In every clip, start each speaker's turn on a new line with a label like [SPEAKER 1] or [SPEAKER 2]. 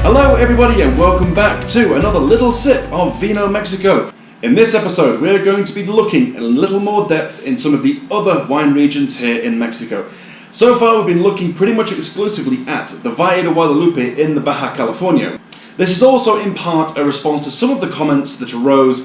[SPEAKER 1] Hello everybody and welcome back to another little sip of Vino Mexico. In this episode we're going to be looking in a little more depth in some of the other wine regions here in Mexico. So far we've been looking pretty much exclusively at the Valle de Guadalupe in the Baja California. This is also in part a response to some of the comments that arose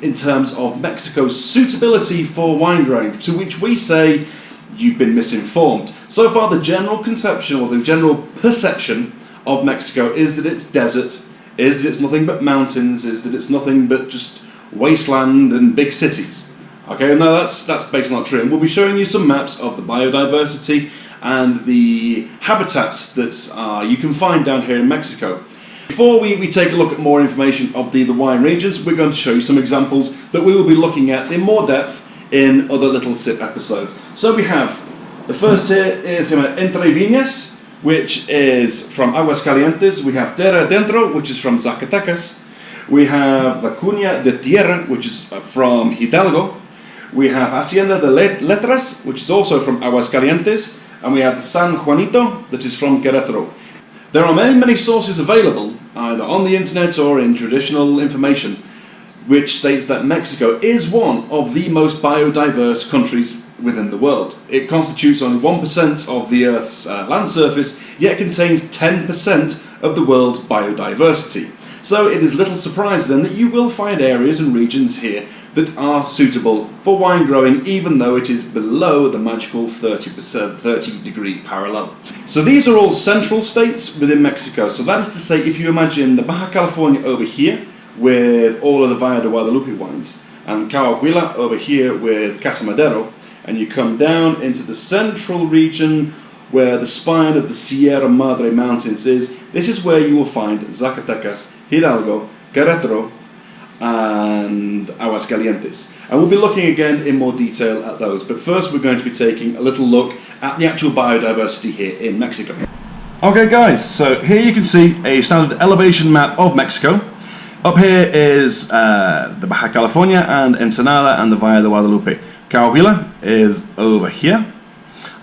[SPEAKER 1] in terms of Mexico's suitability for wine growing, to which we say you've been misinformed. So far the general conception or the general perception of Mexico is that it's desert, is that it's nothing but mountains, is that it's nothing but just wasteland and big cities. Okay, no, that's basically not true. And we'll be showing you some maps of the biodiversity and the habitats that you can find down here in Mexico. Before we take a look at more information of the wine regions, we're going to show you some examples that we will be looking at in more depth in other little sip episodes. So we have, the first here is Entre Viñas, which is from Aguacalientes. We have Terra Dentro, which is from Zacatecas. We have the Cuña de Tierra, which is from Hidalgo. We have Hacienda de Letras, which is also from Aguacalientes. And we have San Juanito, that is from Queretaro. There are many sources available, either on the internet or in traditional information, which states that Mexico is one of the most biodiverse countries within the world. It constitutes only 1% of the Earth's land surface, yet contains 10% of the world's biodiversity. So it is little surprise then that you will find areas and regions here that are suitable for wine growing, even though it is below the magical 30-degree parallel. So these are all central states within Mexico. So that is to say, if you imagine the Baja California over here with all of the Valle de Guadalupe wines, and Coahuila over here with Casa Madero, and you come down into the central region where the spine of the Sierra Madre Mountains is, this is where you will find Zacatecas, Hidalgo, Queretaro, and Aguacalientes. And we'll be looking again in more detail at those. But first we're going to be taking a little look at the actual biodiversity here in Mexico. Okay guys, so here you can see a standard elevation map of Mexico. Up here is the Baja California and Ensenada and the Valle de Guadalupe. Coahuila is over here.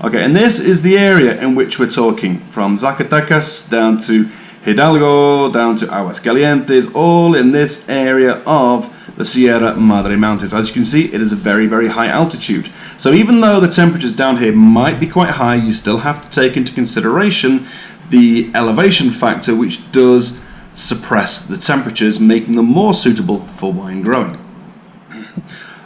[SPEAKER 1] Okay, and this is the area in which we're talking, from Zacatecas down to Hidalgo, down to Aguacalientes, all in this area of the Sierra Madre Mountains. As you can see, it is a very high altitude. So even though the temperatures down here might be quite high, you still have to take into consideration the elevation factor, which does suppress the temperatures, making them more suitable for wine growing.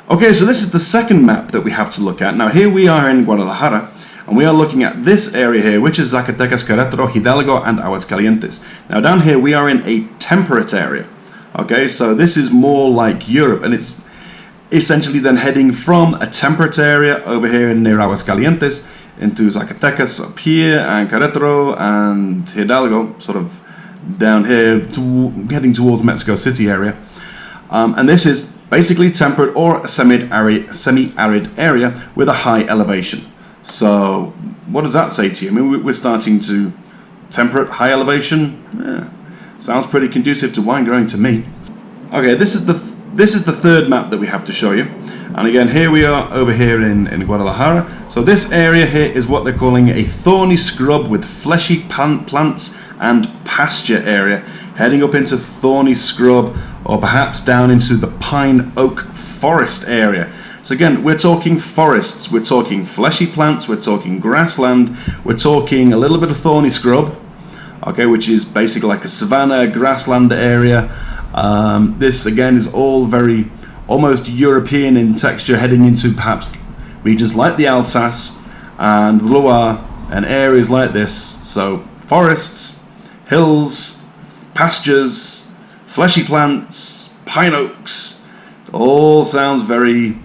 [SPEAKER 1] Okay, so this is the second map that we have to look at. Now here we are in Guadalajara, and we are looking at this area here, which is Zacatecas, Querétaro, Hidalgo, and Aguascalientes. Now down here we are in a temperate area. Okay, so this is more like Europe, and it's essentially then heading from a temperate area over here near Aguascalientes into Zacatecas up here, and Querétaro and Hidalgo, sort of down here, heading towards Mexico City area. And this is basically temperate or a semi-arid area with a high elevation. So what does that say to you? I mean, we're starting to temperate, high elevation. Sounds pretty conducive to wine growing to me. Okay, this is the third map that we have to show you. And again, here we are over here in Guadalajara. So this area here is what they're calling a thorny scrub with fleshy plants and pasture area, heading up into thorny scrub, or perhaps down into the pine oak forest area. So again, we're talking forests, we're talking fleshy plants, we're talking grassland, we're talking a little bit of thorny scrub, okay, which is basically like a savanna grassland area. This again is all very almost European in texture, heading into perhaps regions like the Alsace and the Loire and areas like this. So forests, hills, pastures, fleshy plants, pine oaks, it all sounds very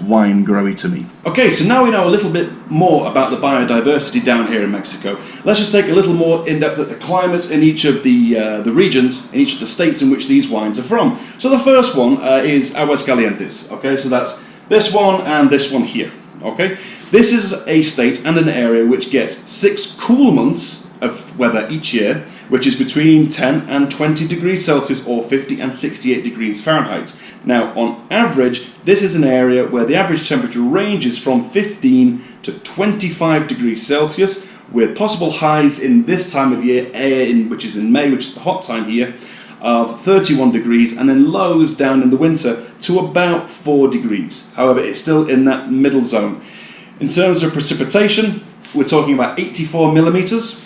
[SPEAKER 1] wine growy to me. Okay, so now we know a little bit more about the biodiversity down here in Mexico. Let's just take a little more in depth at the climates in each of the regions, in each of the states in which these wines are from. So the first one is Aguascalientes. Okay, so that's this one and this one here. Okay, this is a state and an area which gets 6 cool months of weather each year, which is between 10 and 20 degrees Celsius or 50 and 68 degrees Fahrenheit. Now, on average, this is an area where the average temperature ranges from 15 to 25 degrees Celsius, with possible highs in this time of year, which is in May, which is the hot time here, of 31 degrees, and then lows down in the winter to about 4 degrees. However, it's still in that middle zone. In terms of precipitation, we're talking about 84 millimeters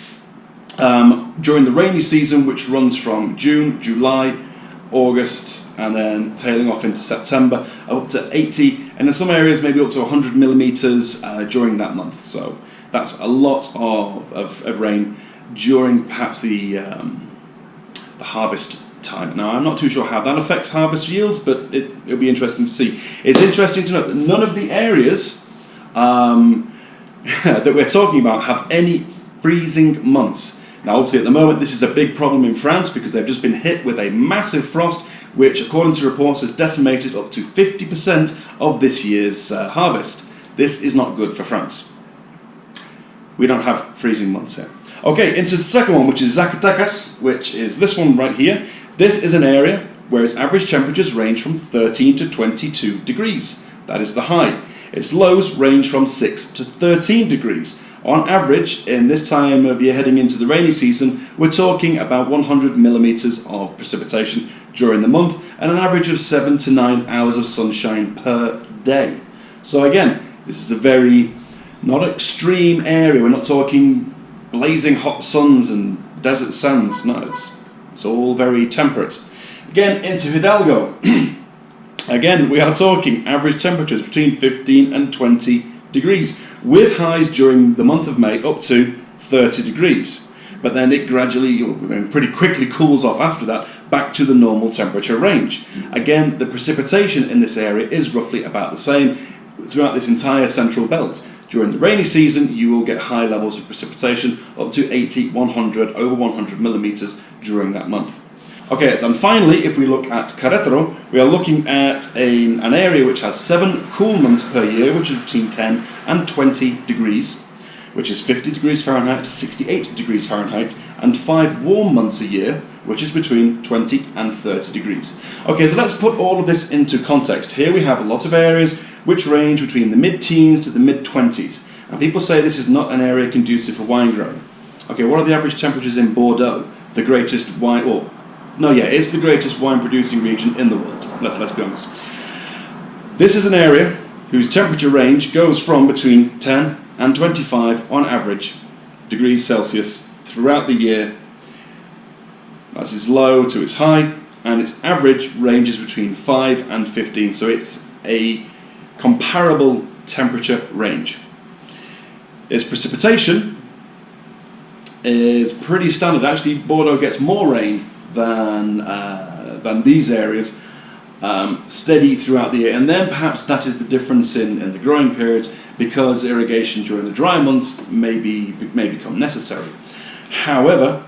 [SPEAKER 1] during the rainy season, which runs from June, July, August, and then tailing off into September, up to 80, and in some areas maybe up to 100 millimeters during that month. So that's a lot of rain during perhaps the harvest time. Now, I'm not too sure how that affects harvest yields, but it'll be interesting to see. It's interesting to note that none of the areas that we're talking about have any freezing months. Now, obviously, at the moment, this is a big problem in France because they've just been hit with a massive frost, which, according to reports, has decimated up to 50% of this year's harvest. This is not good for France. We don't have freezing months here. Okay, into the second one, which is Zacatecas, which is this one right here. This is an area where its average temperatures range from 13 to 22 degrees. That is the high. Its lows range from 6 to 13 degrees. On average, in this time of year heading into the rainy season, we're talking about 100 millimeters of precipitation during the month and an average of 7 to 9 hours of sunshine per day. So again, this is a very not extreme area. We're not talking blazing hot suns and desert sands. No, it's all very temperate. Again, into Hidalgo. Again, we are talking average temperatures between 15 and 20 degrees, with highs during the month of May up to 30 degrees. But then it gradually, pretty quickly cools off after that, back to the normal temperature range. Again, the precipitation in this area is roughly about the same throughout this entire central belt. During the rainy season, you will get high levels of precipitation, up to 80, 100, over 100 millimeters during that month. Okay, so and finally, if we look at Queretaro, we are looking at an area which has 7 cool months per year, which is between 10 and 20 degrees, which is 50 degrees Fahrenheit to 68 degrees Fahrenheit, and 5 warm months a year, which is between 20 and 30 degrees. Okay, so let's put all of this into context. Here we have a lot of areas which range between the mid-teens to the mid-20s, and people say this is not an area conducive for wine growing. Okay, what are the average temperatures in Bordeaux, the greatest wine, it's the greatest wine producing region in the world, let's be honest. This is an area whose temperature range goes from between 10 and 25 on average degrees Celsius throughout the year. That's its low to its high, and its average ranges between 5 and 15, so it's a comparable temperature range. Its precipitation is pretty standard. Actually, Bordeaux gets more rain than these areas, steady throughout the year, and then perhaps that is the difference in the growing periods, because irrigation during the dry months may become necessary. However,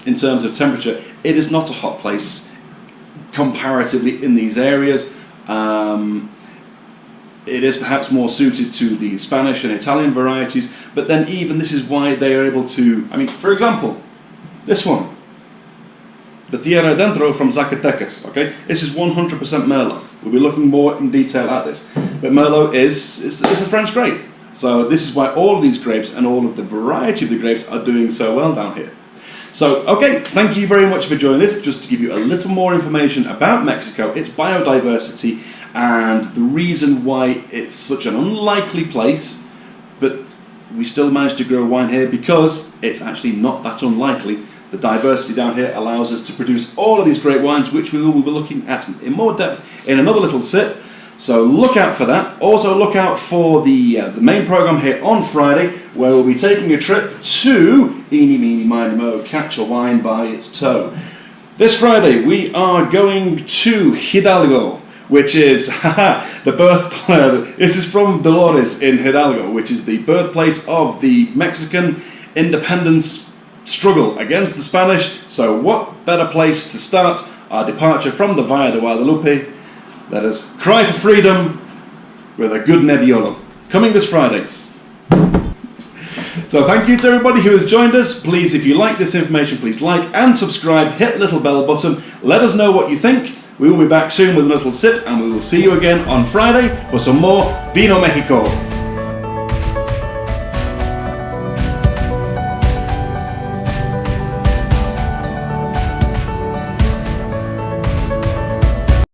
[SPEAKER 1] in terms of temperature, it is not a hot place comparatively in these areas. It is perhaps more suited to the Spanish and Italian varieties, but then even this is why they are able to, for example, this one, the Tierra Dentro from Zacatecas, okay? This is 100% Merlot. We'll be looking more in detail at this. But Merlot is a French grape. So this is why all of these grapes and all of the variety of the grapes are doing so well down here. So, okay, thank you very much for joining this. Just to give you a little more information about Mexico, its biodiversity, and the reason why it's such an unlikely place, but we still managed to grow wine here because it's actually not that unlikely. The diversity down here allows us to produce all of these great wines, which we will be looking at in more depth in another little sip. So look out for that. Also look out for the main program here on Friday, where we'll be taking a trip to Eeny, Meeny, Miny, Mo, catch a wine by its toe. This Friday we are going to Hidalgo, which is the birthplace. This is from Dolores in Hidalgo, which is the birthplace of the Mexican independence struggle against the Spanish. So what better place to start our departure from the Valle de Guadalupe? Let us cry for freedom with a good Nebbiolo. Coming this Friday. So thank you to everybody who has joined us. Please, if you like this information, please like and subscribe. Hit the little bell button. Let us know what you think. We will be back soon with a little sip, and we will see you again on Friday for some more Vino Mexico.